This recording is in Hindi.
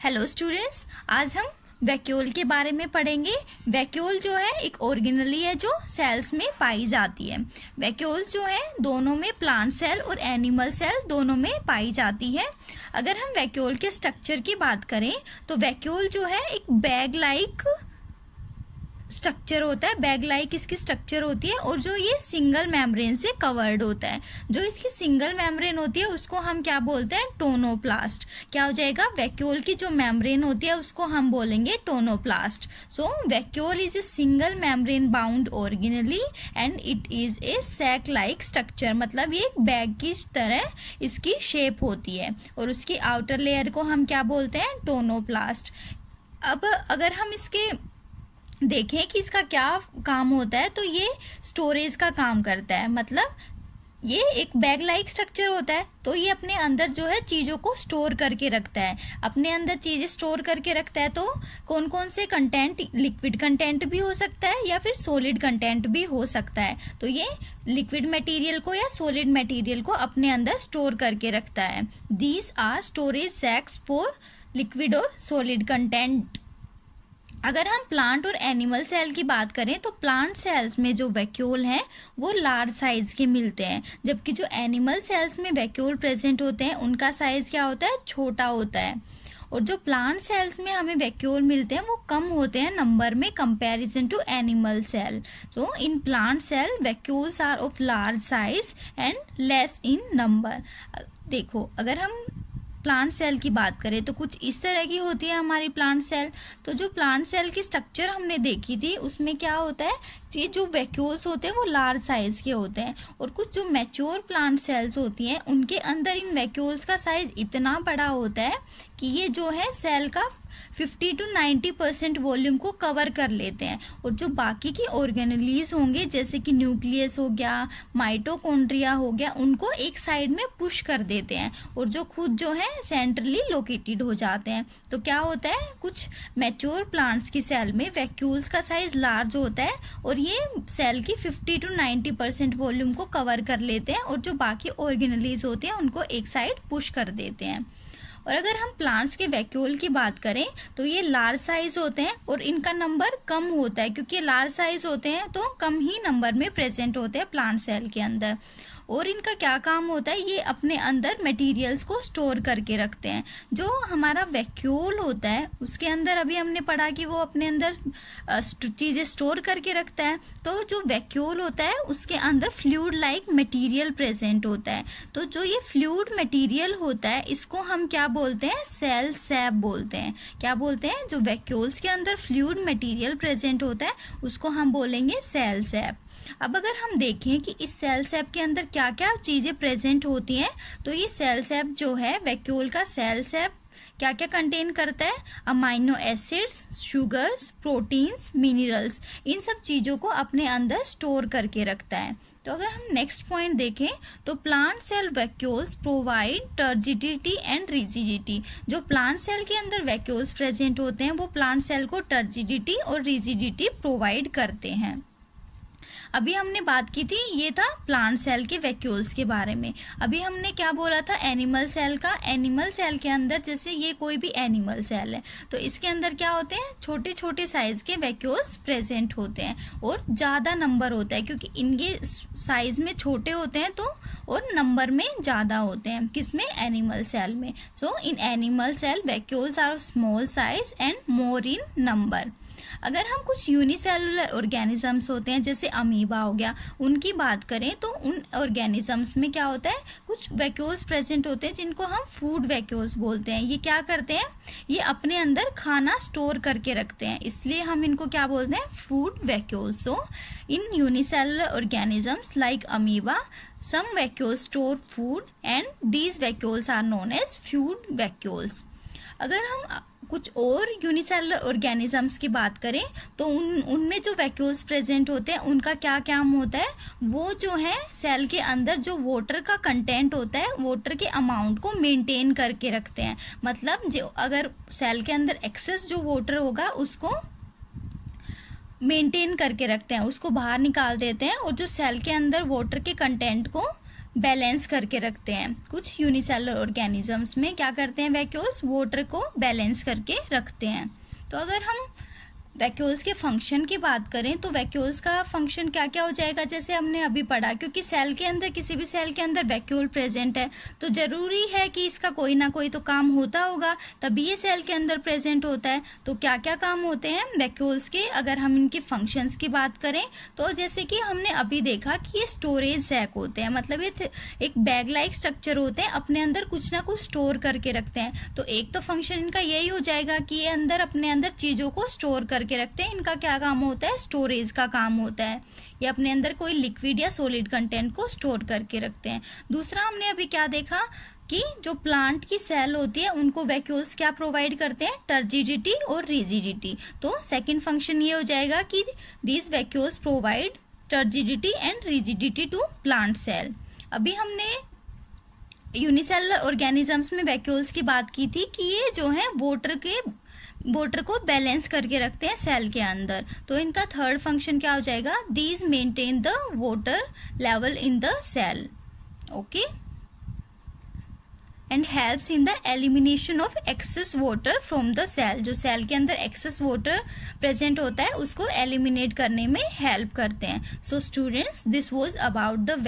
हेलो स्टूडेंट्स, आज हम वैक्यूल के बारे में पढ़ेंगे। वैक्यूल जो है एक ऑर्गेनेली है जो सेल्स में पाई जाती है। वैक्यूल जो है दोनों में, प्लांट सेल और एनिमल सेल दोनों में पाई जाती है। अगर हम वैक्यूल के स्ट्रक्चर की बात करें तो वैक्यूल जो है एक बैग लाइक स्ट्रक्चर होता है। बैग लाइक इसकी स्ट्रक्चर होती है और जो ये सिंगल मेम्ब्रेन से कवर्ड होता है। जो इसकी सिंगल मेम्ब्रेन होती है उसको हम क्या बोलते हैं? टोनोप्लास्ट। क्या हो जाएगा? वैक्यूल की जो मेम्ब्रेन होती है उसको हम बोलेंगे tonoplast. So vacuole is a single membrane bound organelle and it is a sac like structure. मतलब ये एक बैग की तरह इसकी शेप होती है और उसकी आउटर लेयर को हम क्या बोलते हैं? टोनोप्लास्ट। अब अगर हम इसके देखें कि इसका क्या काम होता है तो ये स्टोरेज का काम करता है। मतलब ये एक बैग लाइक स्ट्रक्चर होता है तो ये अपने अंदर जो है चीज़ों को स्टोर करके रखता है। अपने अंदर चीज़ें स्टोर करके रखता है तो कौन कौन से कंटेंट, लिक्विड कंटेंट भी हो सकता है या फिर सॉलिड कंटेंट भी हो सकता है। तो ये लिक्विड मटेरियल को या सॉलिड मटेरियल को अपने अंदर स्टोर करके रखता है। These are storage sacs for liquid और सॉलिड कंटेंट। अगर हम प्लांट और एनिमल सेल की बात करें तो प्लांट सेल्स में जो वैक्यूल हैं वो लार्ज साइज के मिलते हैं, जबकि जो एनिमल सेल्स में वैक्यूल प्रेजेंट होते हैं उनका साइज क्या होता है? छोटा होता है। और जो प्लांट सेल्स में हमें वैक्यूल मिलते हैं वो कम होते हैं नंबर में comparison to animal cell. So in plant cell vacuoles are of large size and less in number. देखो, अगर हम प्लांट सेल की बात करें तो कुछ इस तरह की होती है हमारी प्लांट सेल। तो जो प्लांट सेल की स्ट्रक्चर हमने देखी थी उसमें क्या होता है, ये जो वैक्यूल्स होते हैं वो लार्ज साइज के होते हैं और कुछ जो मैच्योर प्लांट सेल्स होती हैं उनके अंदर इन वैक्यूल्स का साइज इतना बड़ा होता है कि ये जो है सेल का 50 to 90% वॉल्यूम को कवर कर लेते हैं। और जो बाकी की ऑर्गेनेलीज होंगे जैसे कि न्यूक्लियस हो गया, माइटोकॉन्ड्रिया हो गया, उनको एक साइड में पुश कर देते हैं और जो खुद जो है सेंट्रली लोकेटेड हो जाते हैं। तो क्या होता है, कुछ मैच्योर प्लांट्स की सेल में वैक्यूल्स का साइज लार्ज होता है और ये सेल की 50 to 90% वॉल्यूम को कवर कर लेते हैं और जो बाकी ऑर्गेनेलीज होते हैं उनको एक साइड पुश कर देते हैं। और अगर हम प्लांट्स के वैक्यूल की बात करें तो ये लार्ज साइज होते हैं और इनका नंबर कम होता है क्योंकि लार्ज साइज होते हैं तो कम ही नंबर में प्रेजेंट होते हैं प्लांट सेल के अंदर। और इनका क्या काम होता है, ये अपने अंदर मटेरियल्स को स्टोर करके रखते हैं। जो हमारा वैक्यूल होता है उसके अंदर अभी हमने पढ़ा कि वो अपने अंदर चीज़ें स्टोर करके रखता है। तो जो वैक्यूल होता है उसके अंदर फ्लूइड लाइक मटेरियल प्रेजेंट होता है। तो जो ये फ्लूइड मटेरियल होता है इसको हम क्या बोलते हैं? सेल सैप बोलते हैं। क्या बोलते हैं? जो वैक्यूल्स के अंदर फ्लूइड मटेरियल प्रेजेंट होता है उसको हम बोलेंगे सेल सैप। अब अगर हम देखें कि इस सेल सैप के अंदर क्या क्या चीज़ें प्रेजेंट होती हैं तो ये सेल सैप जो है, वैक्यूल का सेल सैप क्या क्या कंटेन करता है? Amino acids, sugars, proteins, minerals, इन सब चीज़ों को अपने अंदर स्टोर करके रखता है। तो अगर हम नेक्स्ट पॉइंट देखें तो plant cell vacuoles provide turgidity and rigidity. जो प्लांट सेल के अंदर वैक्यूल्स प्रेजेंट होते हैं वो प्लांट सेल को टर्जिडिटी और रिजिडिटी प्रोवाइड करते हैं। अभी हमने बात की थी, ये था प्लांट सेल के वैक्यूल्स के बारे में। अभी हमने क्या बोला था? एनिमल सेल का। एनिमल सेल के अंदर जैसे ये कोई भी एनिमल सेल है तो इसके अंदर क्या होते हैं? छोटे छोटे साइज के वैक्यूल्स प्रेजेंट होते हैं और ज़्यादा नंबर होता है क्योंकि इनके साइज में छोटे होते हैं तो और नंबर में ज़्यादा होते हैं। किसमें? एनिमल सेल में। So in animal cell vacuoles are small size and more in number. अगर हम कुछ यूनिसेलुलर ऑर्गेनिजम्स होते हैं जैसे अमीबा हो गया, उनकी बात करें तो उन ऑर्गेनिजम्स में क्या होता है? कुछ वैक्यूल्स प्रेजेंट होते हैं जिनको हम फूड वैक्यूल्स बोलते हैं। ये क्या करते हैं? ये अपने अंदर खाना स्टोर करके रखते हैं, इसलिए हम इनको क्या बोलते हैं? Food vacuoles. So in unicellular organisms like amoeba some vacuoles store food and these vacuoles are known as food vacuoles। अगर हम कुछ और यूनिसेलुलर ऑर्गेनिजम्स की बात करें तो उनमें जो वैक्यूल्स प्रेजेंट होते हैं उनका क्या काम होता है? वो जो है सेल के अंदर जो वाटर का कंटेंट होता है, वाटर के अमाउंट को मेंटेन करके रखते हैं। मतलब जो अगर सेल के अंदर एक्सेस जो वाटर होगा उसको मेंटेन करके रखते हैं, उसको बाहर निकाल देते हैं और जो सेल के अंदर वाटर के कंटेंट को बैलेंस करके रखते हैं। कुछ यूनिसेलुलर ऑर्गेनिजम्स में क्या करते हैं, वैक्यूल्स वाटर को बैलेंस करके रखते हैं। तो अगर हम वैक्यूल्स के फंक्शन की बात करें तो वैक्यूल्स का फंक्शन क्या क्या हो जाएगा, जैसे हमने अभी पढ़ा, क्योंकि सेल के अंदर, किसी भी सेल के अंदर वैक्यूल प्रेजेंट है तो जरूरी है कि इसका कोई ना कोई तो काम होता होगा, तभी ये सेल के अंदर प्रेजेंट होता है। तो क्या क्या काम होते हैं वैक्यूल्स के, अगर हम इनके फंक्शंस की बात करें तो जैसे कि हमने अभी देखा कि ये स्टोरेज सैक होते हैं, मतलब ये एक बैग लाइक स्ट्रक्चर होते हैं, अपने अंदर कुछ ना कुछ स्टोर करके रखते हैं। तो एक तो फंक्शन इनका यही हो जाएगा कि ये अंदर अपने अंदर चीजों को स्टोर करके रखते हैं। इनका क्या काम होता है, स्टोरेज का काम होता है। ये अपने अंदर कोई लिक्विड या सॉलिड कंटेंट को स्टोर करके रखते हैं। दूसरा हमने अभी क्या देखा कि जो प्लांट की सेल होती है उनको वैक्यूल्स क्या प्रोवाइड करते हैं, टर्जिडिटी और रिजिडिटी। तो सेकंड फंक्शन ये हो जाएगा कि these vacuoles provide turgidity and rigidity to plant cell. अभी हमने यूनिसेलुलर ऑर्गेनिजम्स में वैक्यूल्स की बात की थी कि ये जो है वाटर को बैलेंस करके रखते हैं सेल के अंदर। तो इनका थर्ड फंक्शन क्या हो जाएगा, these maintain the water level in the cell, okay, and helps in the elimination of excess water from the cell. जो सेल के अंदर एक्सेस वाटर प्रेजेंट होता है उसको एलिमिनेट करने में हेल्प करते हैं। So students, this was about the